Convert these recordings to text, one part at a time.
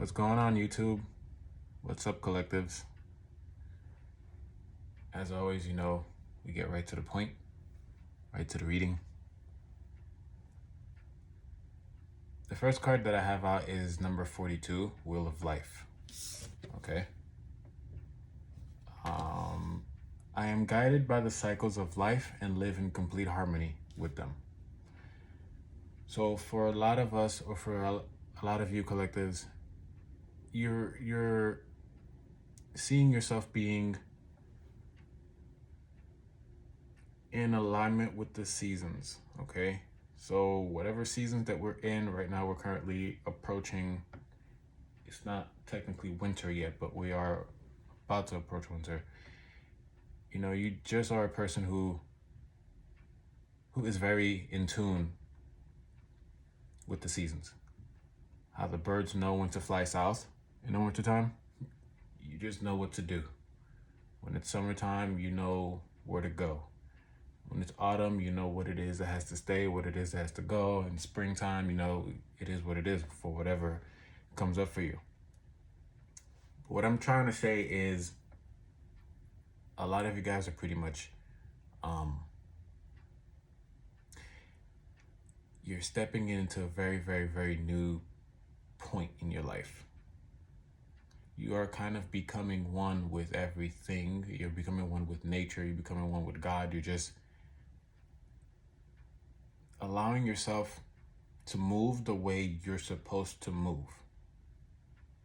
What's going on, YouTube? What's up, collectives? As always, we get right to the point, right to the reading. The first card that I have out is number 42, Wheel of Life. Okay. I am guided by the cycles of life and live in complete harmony with them. So for a lot of us, or for a lot of you collectives, you're seeing yourself being in alignment with the seasons, okay? So whatever seasons that we're in right now, we're currently approaching, it's not technically winter yet, but we are about to approach winter. You just are a person who is very in tune with the seasons. How the birds know when to fly south in the wintertime, you just know what to do. When it's summertime, you know where to go. When it's autumn, you know what it is that has to stay, what it is that has to go. In springtime, it is what it is for whatever comes up for you. What I'm trying to say is a lot of you guys are pretty much, you're stepping into a very, very, very new point in your life. You are kind of becoming one with everything. You're becoming one with nature. You're becoming one with God. You're just allowing yourself to move the way you're supposed to move.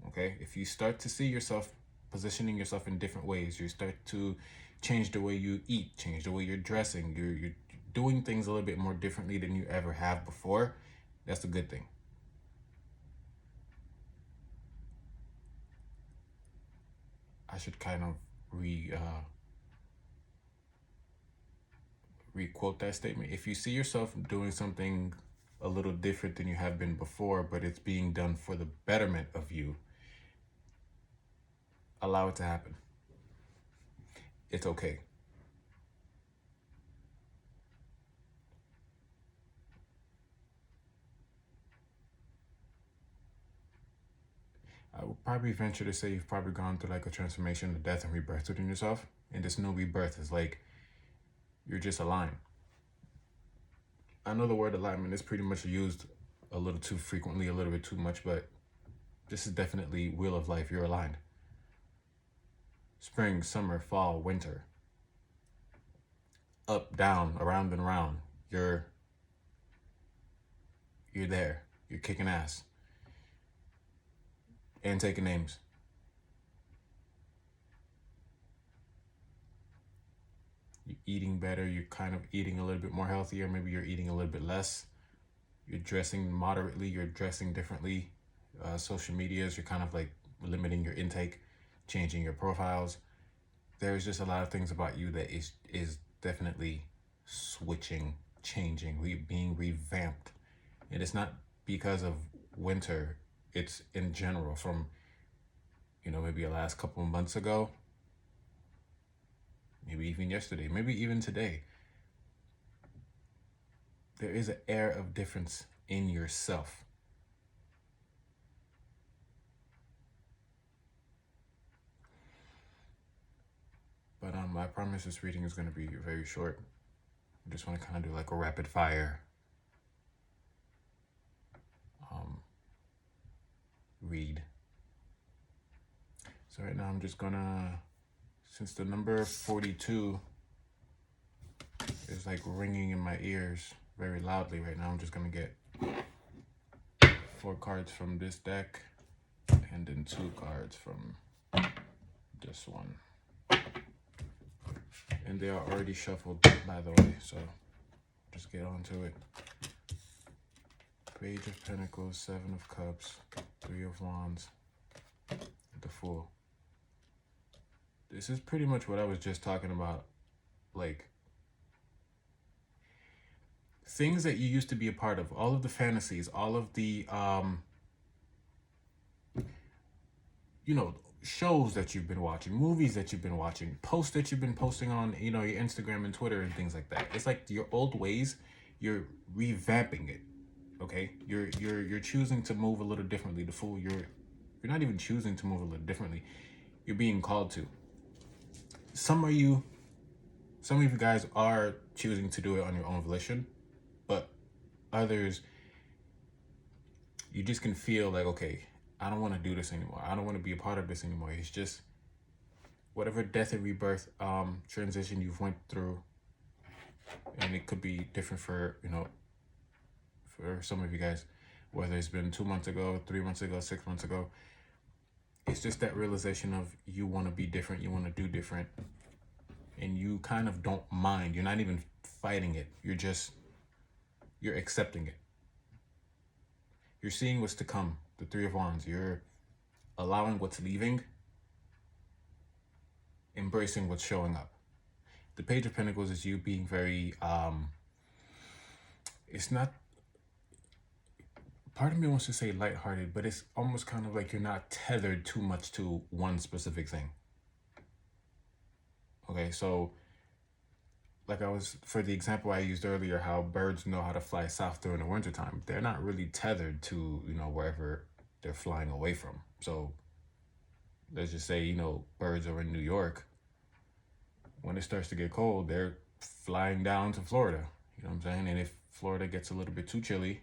Okay? If you start to see yourself positioning yourself in different ways, you start to change the way you eat, change the way you're dressing, you're doing things a little bit more differently than you ever have before, that's a good thing. I should kind of re-quote that statement. If you see yourself doing something a little different than you have been before, but it's being done for the betterment of you, allow it to happen. It's okay. I would probably venture to say you've probably gone through like a transformation, a death and rebirth within yourself. And this new rebirth is like, you're just aligned. I know the word alignment is pretty much used a little too frequently, a little bit too much, but this is definitely Wheel of Life. You're aligned. Spring, summer, fall, winter. Up, down, around and around. You're there. You're kicking ass. And taking names. You're eating better. You're kind of eating a little bit more healthier. Maybe you're eating a little bit less. You're dressing moderately. You're dressing differently. Social medias, you're kind of like limiting your intake, changing your profiles. There's just a lot of things about you that is definitely switching, changing, being revamped. And it's not because of winter. It's in general from, maybe the last couple of months ago, maybe even yesterday, maybe even today. There is an air of difference in yourself. But I promise this reading is going to be very short. I just want to kind of do like a rapid fire read. So right now I'm just gonna, since the number 42 is like ringing in my ears very loudly right now, I'm just gonna get 4 cards from this deck and then 2 cards from this one. And they are already shuffled, by the way, so just get on to it. Page of Pentacles, 7 of Cups, 3 of Wands, the Fool. This is pretty much what I was just talking about, like things that you used to be a part of, all of the fantasies, all of the shows that you've been watching, movies that you've been watching, posts that you've been posting on, your Instagram and Twitter and things like that. It's like your old ways, you're revamping it. Okay? You're choosing to move a little differently. The Fool, you're You're not even choosing to move a little differently. You're being called to. Some of you guys are choosing to do it on your own volition, but others, you just can feel like, okay, I don't want to do this anymore. I don't want to be a part of this anymore. It's just whatever death and rebirth transition you've went through, and it could be different for, for some of you guys, whether it's been 2 months ago, 3 months ago, 6 months ago. It's just that realization of you want to be different, you want to do different, and you kind of don't mind. You're not even fighting it. You're accepting it. You're seeing what's to come, the Three of Wands. You're allowing what's leaving, embracing what's showing up. The Page of Pentacles is you being very, it's not, part of me wants to say lighthearted, but it's almost kind of like you're not tethered too much to one specific thing. Okay, so like for the example I used earlier, how birds know how to fly south during the wintertime. They're not really tethered to, wherever they're flying away from. So let's just say, birds are in New York. When it starts to get cold, they're flying down to Florida. You know what I'm saying? And if Florida gets a little bit too chilly,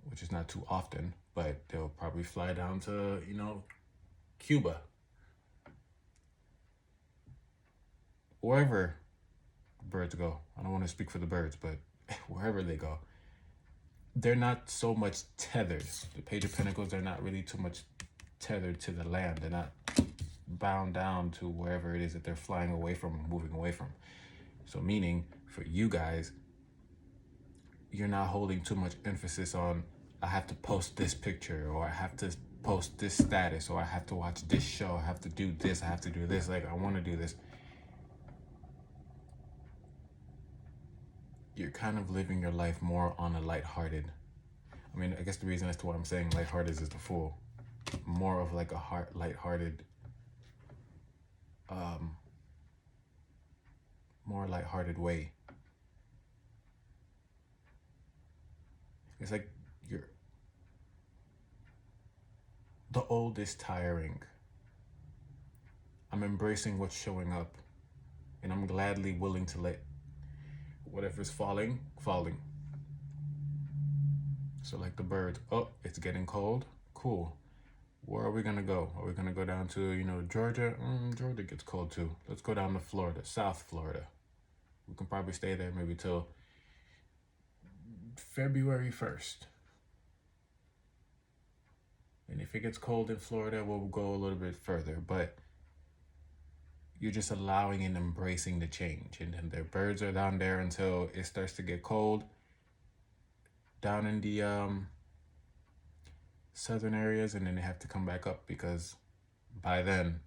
which is not too often, but they'll probably fly down to, Cuba. Wherever birds go. I don't want to speak for the birds, but wherever they go, they're not so much tethered. The Page of Pentacles, they're not really too much tethered to the land. They're not bound down to wherever it is that they're flying away from or moving away from. So meaning for you guys, you're not holding too much emphasis on, I have to post this picture, or I have to post this status, or I have to watch this show, I have to do this, I have to do this, like I want to do this. You're kind of living your life more on a lighthearted. I mean, I guess the reason as to why I'm saying lighthearted is the Fool. More of like a lighthearted, more lighthearted way. It's like the old is tiring. I'm embracing what's showing up, and I'm gladly willing to let whatever's falling. So like the birds, oh, it's getting cold. Cool. Where are we gonna go? Are we gonna go down to, Georgia? Georgia gets cold too. Let's go down to Florida, South Florida. We can probably stay there maybe till February 1st. And if it gets cold in Florida, we'll go a little bit further. But you're just allowing and embracing the change. And then their birds are down there until it starts to get cold down in the southern areas, and then they have to come back up because by then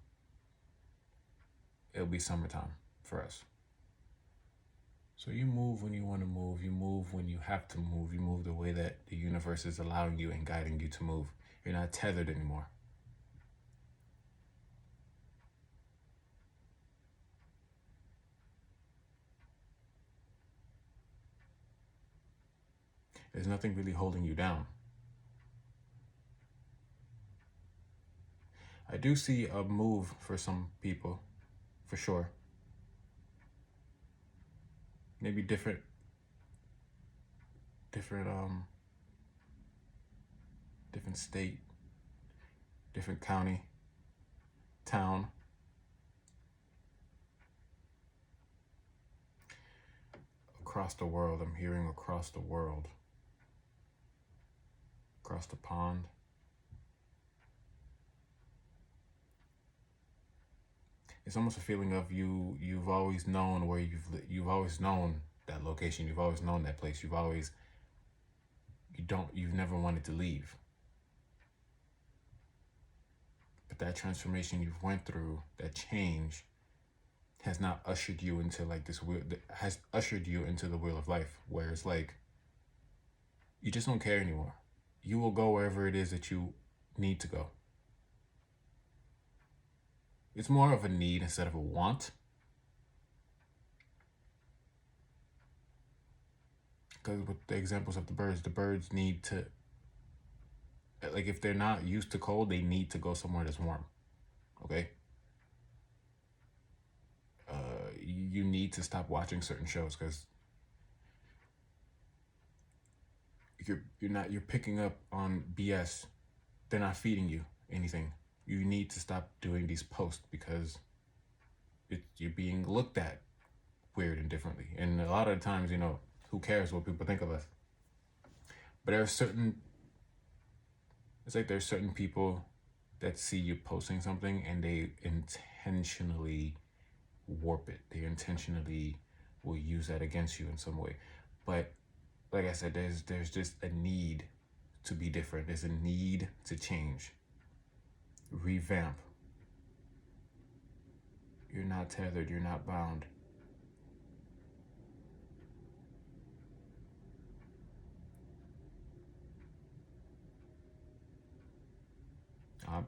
it'll be summertime for us. So you move when you want to move, you move when you have to move, you move the way that the universe is allowing you and guiding you to move. You're not tethered anymore. There's nothing really holding you down. I do see a move for some people, for sure. Maybe different state, different county, town. Across the world, I'm hearing across the world. Across the pond. It's almost a feeling of you've always known where you've always known that location, you've always known that place, you've never wanted to leave. But that transformation you've went through, that change, has not ushered you into like this wheel, has ushered you into the wheel of life, where it's like you just don't care anymore. You will go wherever it is that you need to go. It's more of a need instead of a want. Because with the examples of the birds need to Like if they're not used to cold, they need to go somewhere that's warm. Okay. You need to stop watching certain shows because you're picking up on BS. They're not feeding you anything. You need to stop doing these posts because you're being looked at weird and differently. And a lot of the times, who cares what people think of us? But it's like there's certain people that see you posting something and they intentionally warp it. They intentionally will use that against you in some way. But like I said, there's just a need to be different. There's a need to change, revamp. You're not tethered. You're not bound.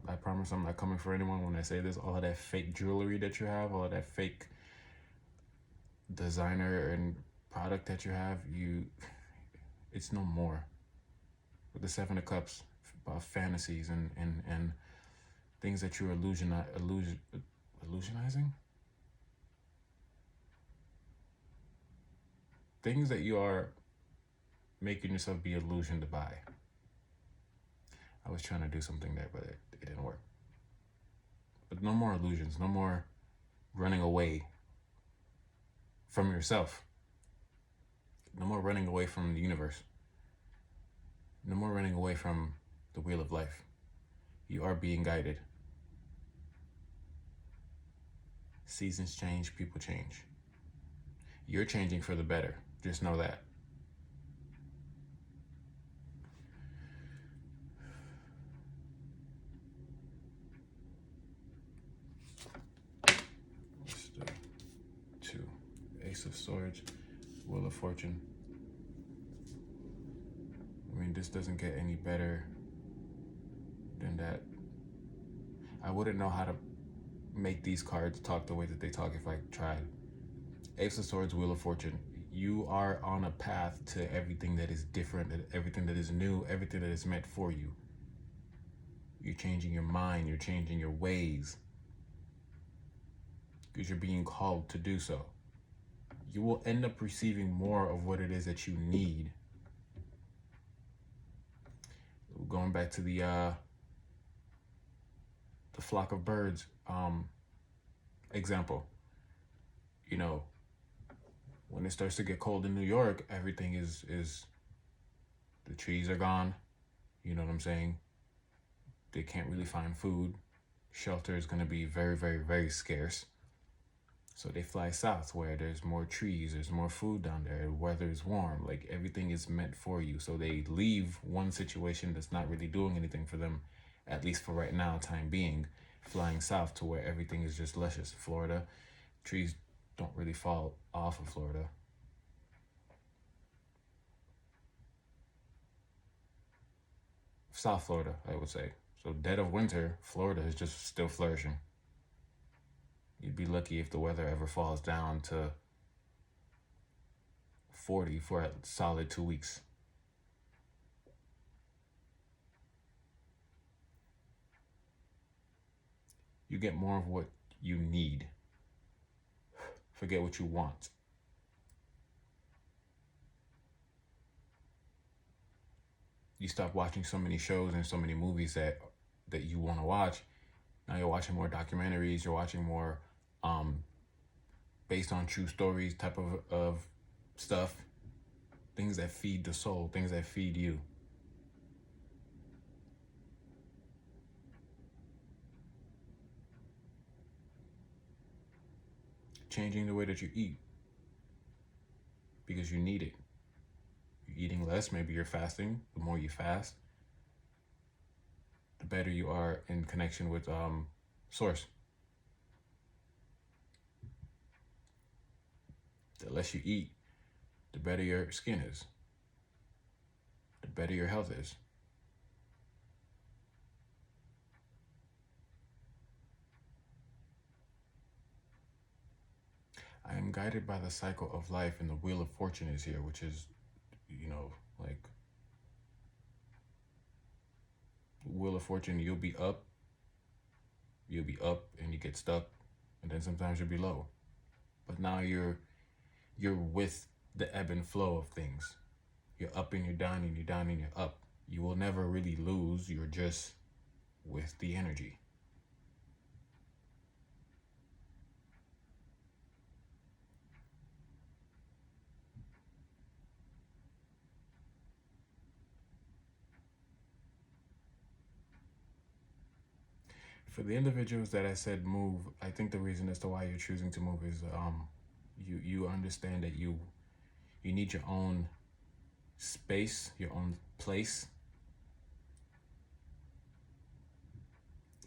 I promise I'm not coming for anyone when I say this. All of that fake jewelry that you have, all of that fake designer and product that you have, it's no more. With the Seven of Cups, about fantasies and things that you're illusionizing. Things that you are making yourself be illusioned by. I was trying to do something there, but it didn't work. But no more illusions, no more running away from yourself. No more running away from the universe. No more running away from the wheel of life. You are being guided. Seasons change, people change. You're changing for the better. Just know that. What's the 2? Ace of Swords, Wheel of Fortune. I mean, this doesn't get any better than that. I wouldn't know how to make these cards talk the way that they talk if I tried. Ace of Swords, Wheel of Fortune. You are on a path to everything that is different, everything that is new, everything that is meant for you. You're changing your mind, you're changing your ways, because you're being called to do so. You will end up receiving more of what it is that you need. Going back to the flock of birds example. When it starts to get cold in New York, everything is the trees are gone. You know what I'm saying? They can't really find food. Shelter is going to be very, very, very scarce. So they fly south where there's more trees, there's more food down there, the weather is warm, like everything is meant for you. So they leave one situation that's not really doing anything for them, at least for right now, time being, flying south to where everything is just luscious. Florida, trees don't really fall off of Florida. South Florida, I would say. So dead of winter, Florida is just still flourishing. You'd be lucky if the weather ever falls down to 40 for a solid 2 weeks. You get more of what you need. Forget what you want. You stop watching so many shows and so many movies that you want to watch. Now you're watching more documentaries. You're watching more based on true stories type of stuff. Things that feed the soul. Things that feed you. Changing the way that you eat because you need it. You're eating less. Maybe you're fasting. The more you fast, the better you are in connection with source. The less you eat, the better your skin is, the better your health is. I am guided by the cycle of life, and the Wheel of Fortune is here, which is, like of Fortune, you'll be up and you get stuck, and then sometimes you'll be low. But now you're with the ebb and flow of things. You're up and you're down and you're down and you're up. You will never really lose. You're just with the energy. For the individuals that I said move, I think the reason as to why you're choosing to move is you understand that you need your own space, your own place.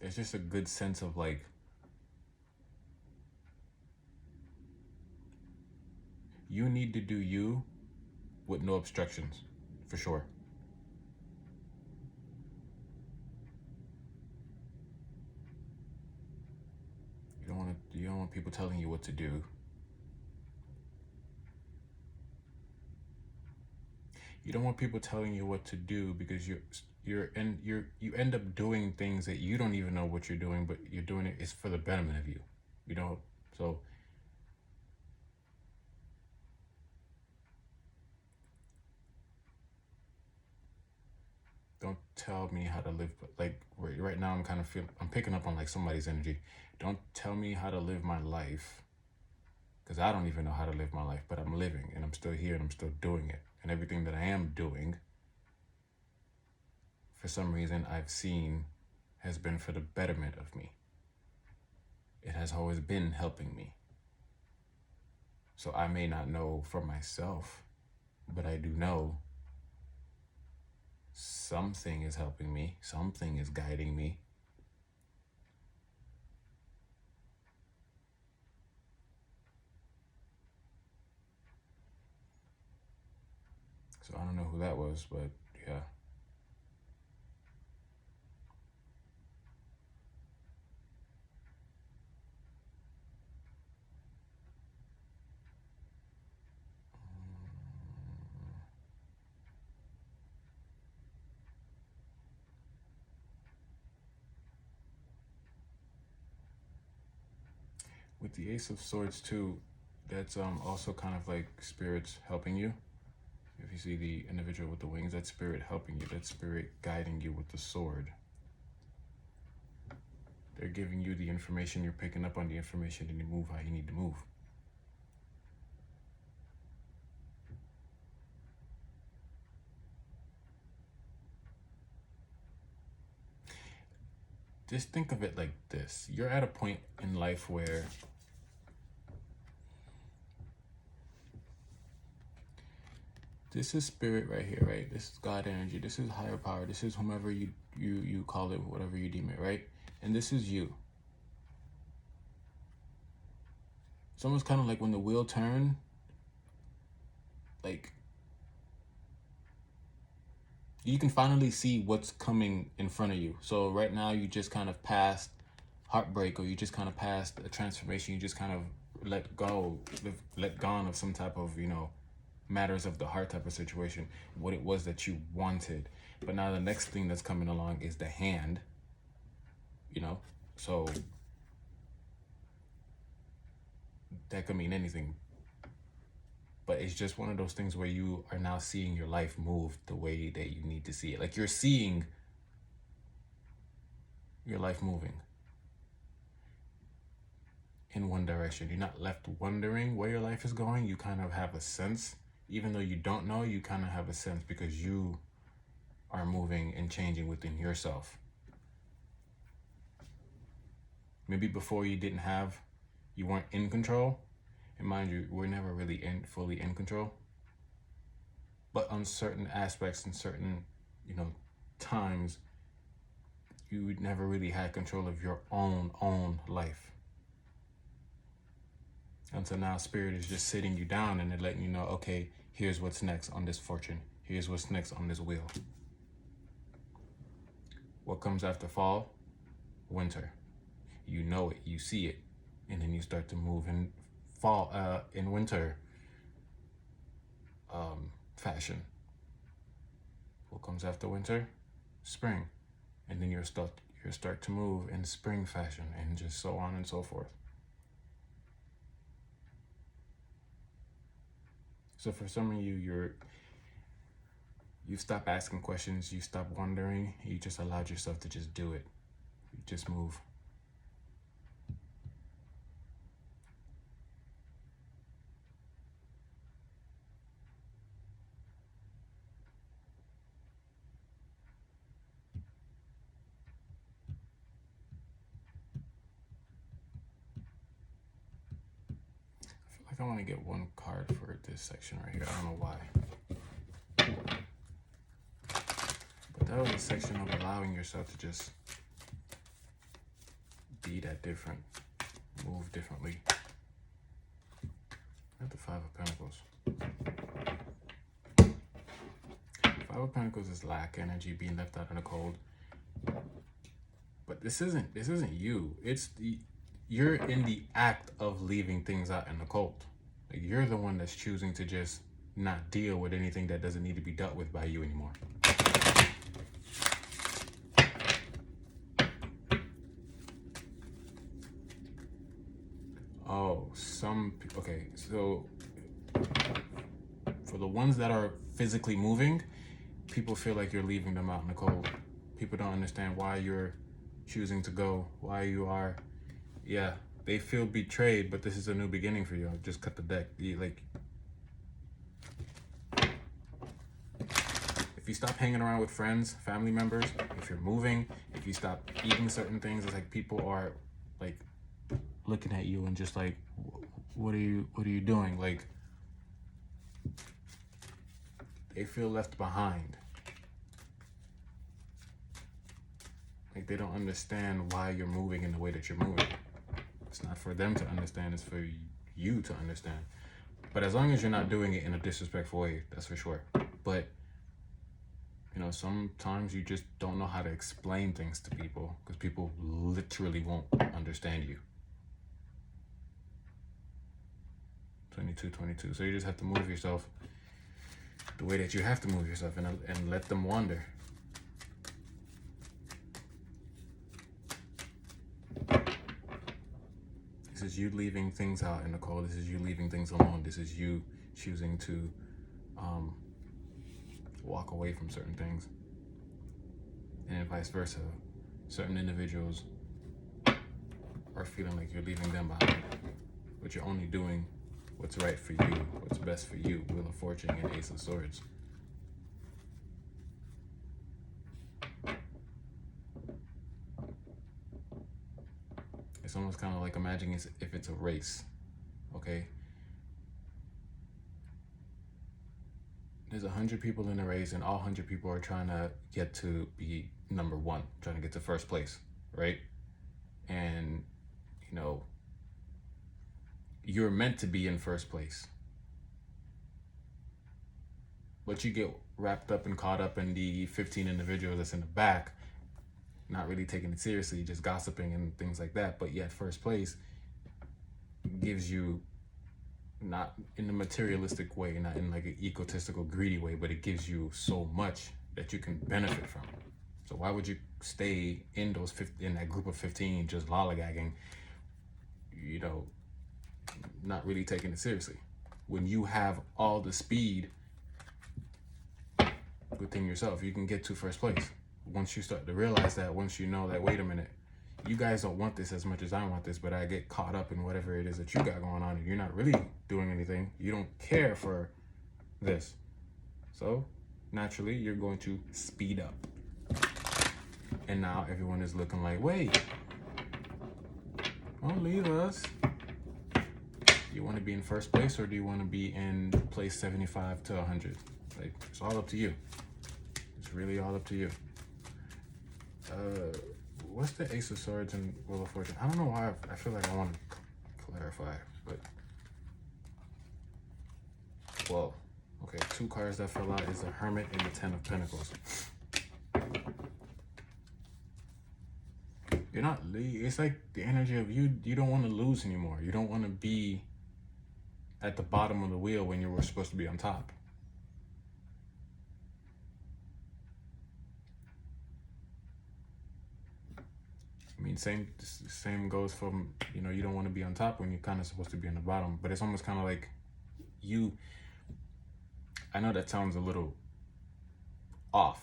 It's just a good sense of like you need to do you with no obstructions, for sure. You don't want people telling you what to do. You don't want people telling you what to do because you end up doing things that you don't even know what you're doing, but you're doing it is for the betterment of you. You know, so don't tell me how to live. Like right now, I'm picking up on like somebody's energy. Don't tell me how to live my life, because I don't even know how to live my life, but I'm living and I'm still here and I'm still doing it. And everything that I am doing, for some reason, I've seen has been for the betterment of me. It has always been helping me. So I may not know for myself, but I do know something is helping me, something is guiding me. So I don't know who that was, but yeah. With the Ace of Swords too, that's also kind of like spirits helping you. If you see the individual with the wings, that's spirit helping you. That's spirit guiding you with the sword. They're giving you the information, you're picking up on the information, and you move how you need to move. Just think of it like this. You're at a point in life where this is spirit right here, right? This is God energy. This is higher power. This is whomever you call it, whatever you deem it, right? And this is you. It's almost kind of like when the wheel turn, like you can finally see what's coming in front of you. So right now you just kind of passed heartbreak, or you just kind of passed a transformation. You just kind of let gone of some type of, matters of the heart type of situation, what it was that you wanted. But now the next thing that's coming along is the hand, so that could mean anything. But it's just one of those things where you are now seeing your life move the way that you need to see it. Like you're seeing your life moving in one direction. You're not left wondering where your life is going. You kind of have a sense. Even though you don't know, you kind of have a sense because you are moving and changing within yourself. Maybe before you weren't in control. And mind you, we're never really fully in control. But on certain aspects and certain, times, you never really had control of your own life. Until now, spirit is just sitting you down and they're letting you know, okay, here's what's next on this fortune. Here's what's next on this wheel. What comes after fall? Winter. You know it, you see it, and then you start to move in in winter fashion. What comes after winter? Spring. and then you'll start to move in spring fashion, and just so on and so forth. So for some of you, you stop asking questions, you stop wondering, you just allowed yourself to just do it. You just move. I feel like I want to get one card for this section right here. I don't know why. But that was a section of allowing yourself to just be that different, move differently. At the Five of Pentacles. Five of Pentacles is lack, energy, being left out in the cold. But this isn't you. You're in the act of leaving things out in the cold. Like, you're the one that's choosing to just not deal with anything that doesn't need to be dealt with by you anymore. Oh, okay, so for the ones that are physically moving, people feel like you're leaving them out in the cold. People don't understand why you're choosing to go, why you are. Yeah, they feel betrayed, but this is a new beginning for you. Just cut the deck. If you stop hanging around with friends, family members, if you're moving, if you stop eating certain things, it's like people are like looking at you and just like, what are you doing? Like, they feel left behind. Like, they don't understand why you're moving in the way that you're moving. It's not for them to understand, it's for you to understand. But as long as you're not doing it in a disrespectful way, that's for sure. But, you know, sometimes you just don't know how to explain things to people, because people literally won't understand you. 22. So you just have to move yourself the way that you have to move yourself, and let them wander. This is you leaving things out in the cold. This is you leaving things alone. This is you choosing to walk away from certain things. And vice versa. Certain individuals are feeling like you're leaving them behind, but you're only doing what's right for you, what's best for you. Wheel of Fortune and Ace of Swords. It's almost kind of like imagining if it's a race, okay? There's 100 people in the race, and all 100 people are trying to get to be number one, trying to get to first place, right? And, you know, you're meant to be in first place, but you get wrapped up and caught up in the 15 individuals that's in the back, not really taking it seriously, just gossiping and things like that. But yet first place gives you, not in a materialistic way, not in like an egotistical, greedy way, but it gives you so much that you can benefit from. So why would you stay in in that group of 15 just lollygagging, you know, not really taking it seriously, when you have all the speed within yourself? You can get to first place. Once you start to realize that, once you know that, wait a minute, you guys don't want this as much as I want this, but I get caught up in whatever it is that you got going on, and you're not really doing anything. You don't care for this. So naturally, you're going to speed up. And now everyone is looking like, wait, don't leave us. You want to be in first place, or do you want to be in place 75 to 100? Like, it's all up to you. It's really all up to you. What's the Ace of Swords and Wheel of Fortune? I don't know why I feel like I want to clarify, but well, okay, two cards that fell out is the Hermit and the Ten of Pentacles. You're not, it's like the energy of you don't want to lose anymore. You don't want to be at the bottom of the wheel when you were supposed to be on top. I mean, same goes from, you know, you don't want to be on top when you're kind of supposed to be on the bottom. But it's almost kind of like you. I know that sounds a little off.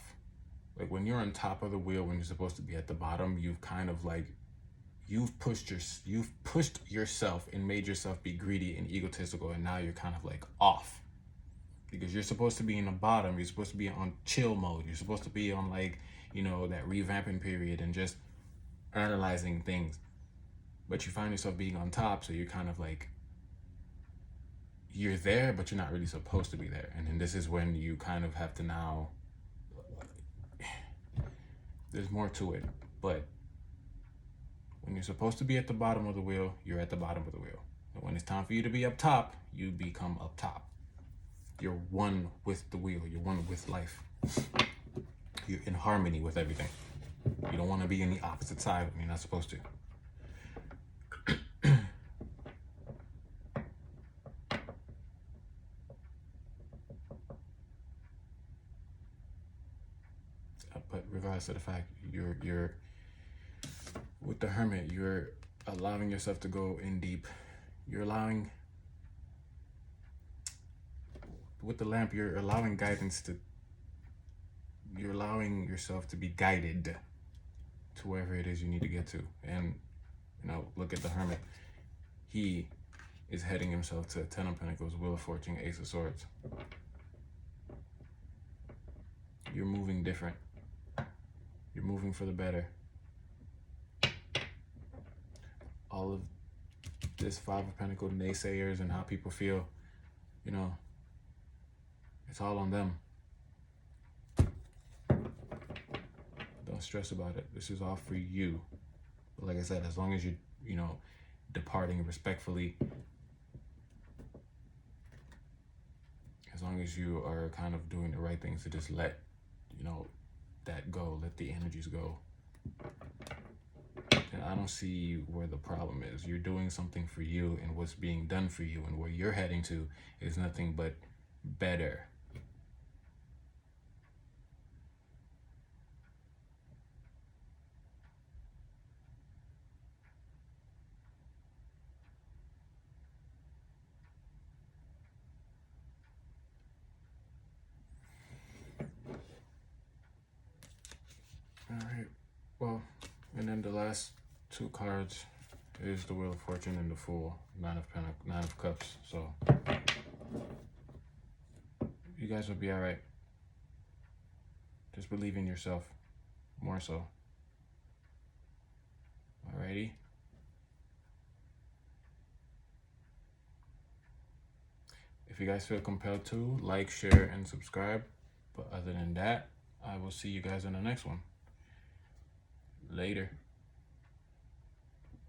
Like when you're on top of the wheel, when you're supposed to be at the bottom, you've kind of like you've pushed yourself and made yourself be greedy and egotistical, and now you're kind of like off because you're supposed to be in the bottom. You're supposed to be on chill mode. You're supposed to be on like, you know, that revamping period and just analyzing things. But you find yourself being on top, so you're kind of like you're there, but you're not really supposed to be there. And then this is when you kind of have to now. There's more to it, but when you're supposed to be at the bottom of the wheel, you're at the bottom of the wheel. And when it's time for you to be up top, you become up top. You're one with the wheel. You're one with life. You're in harmony with everything. You don't want to be on the opposite side when you're not supposed to. But regardless of the fact, you're with the Hermit, you're allowing yourself to go in deep. You're allowing with the Lamp, you're allowing you're allowing yourself to be guided to wherever it is you need to get to. And, you know, look at the Hermit. He is heading himself to Ten of Pentacles, Wheel of Fortune, Ace of Swords. You're moving different. You're moving for the better. All of this Five of Pentacles naysayers and how people feel, you know, it's all on them. Don't stress about it. This is all for you. But like I said, as long as you're, you know, departing respectfully, as long as you are kind of doing the right things to just let, you know, that go, let the energies go. And I don't see where the problem is. You're doing something for you, and what's being done for you and where you're heading to is nothing but better. All right. Well, and then the last two cards is the Wheel of Fortune and the Fool, Nine of Cups. So you guys will be all right. Just believe in yourself more so. Alrighty. If you guys feel compelled to, like, share, and subscribe. But other than that, I will see you guys in the next one. Later.